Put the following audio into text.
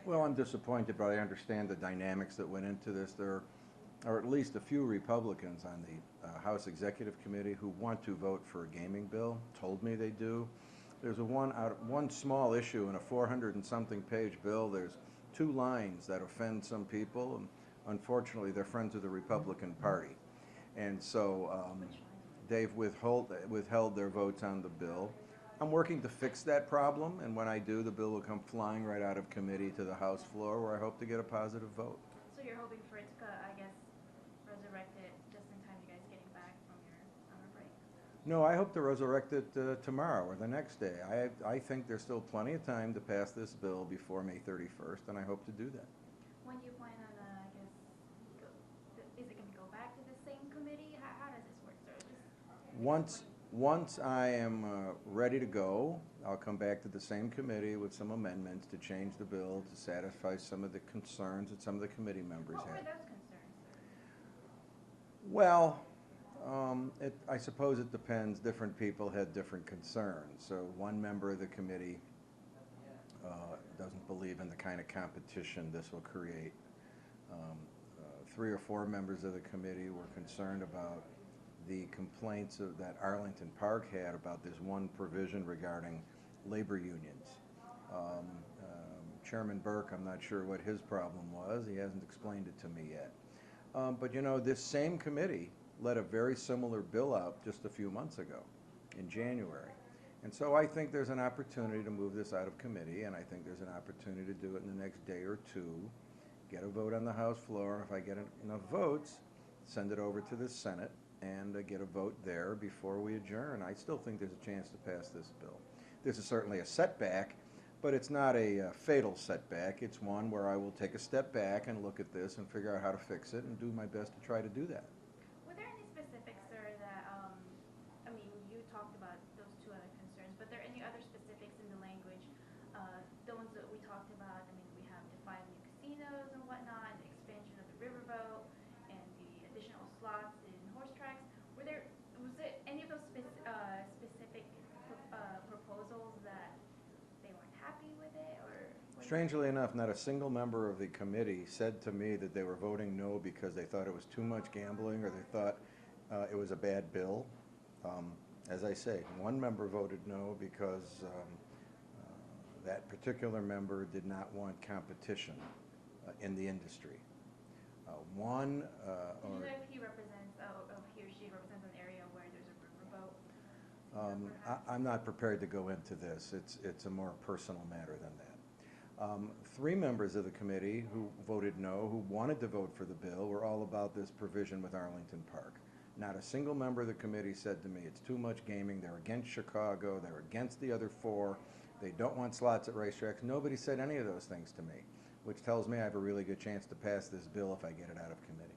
Well, I'm disappointed, but I understand the dynamics that went into this. There are at least a few Republicans on the House Executive Committee who want to vote for a gaming bill, told me they do. There's one small issue in a 400 and something page bill. There's two lines that offend some people, and unfortunately they're friends of the Republican Party. And so they've withheld their votes on the bill. I'm working to fix that problem, and when I do, the bill will come flying right out of committee to the House floor, where I hope to get a positive vote. So you're hoping for it to, I guess, resurrect it just in time you guys getting back from your summer break? No, I hope to resurrect it tomorrow or the next day. I think there's still plenty of time to pass this bill before May 31st, and I hope to do that. When do you plan on, I guess, is it going to go back to the same committee? How does this work, sir? Once I am ready to go, I'll come back to the same committee with some amendments to change the bill to satisfy some of the concerns that some of the committee members What were had. those concerns, sir? Well, I suppose it depends. Different people had different concerns. So one member of the committee doesn't believe in the kind of competition this will create. Three or four members of the committee were concerned about the complaints that Arlington Park had about this one provision regarding labor unions. Chairman Burke, I'm not sure what his problem was. He hasn't explained it to me yet. But you know, this same committee let a very similar bill out just a few months ago in January. And so I think there's an opportunity to move this out of committee, and I think there's an opportunity to do it in the next day or two, get a vote on the House floor. If I get enough votes, send it over to the Senate and get a vote there before we adjourn. I still think there's a chance to pass this bill. This is certainly a setback, but it's not a fatal setback. It's one where I will take a step back and look at this and figure out how to fix it and do my best to try to do that. Were there any specifics, sir, that, I mean, you talked about those two other concerns, but are there any other specifics in the language? The ones that we talked about, I mean, we have the 5 new casinos and whatnot, the expansion of the riverboat, and the additional slots in horse tracks. Was there any of those specific proposals that they weren't happy with it, or? Strangely enough, not a single member of the committee said to me that they were voting no because they thought it was too much gambling or they thought it was a bad bill. As I say, one member voted no because that particular member did not want competition in the industry. Do you know if he represents, if he or she represents an area where there's a riverboat? I'm not prepared to go into this. It's a more personal matter than that. 3 members of the committee who voted no, who wanted to vote for the bill, were all about this provision with Arlington Park. Not a single member of the committee said to me, it's too much gaming, they're against Chicago, they're against the other 4, they don't want slots at racetracks. Nobody said any of those things to me, which tells me I have a really good chance to pass this bill if I get it out of committee.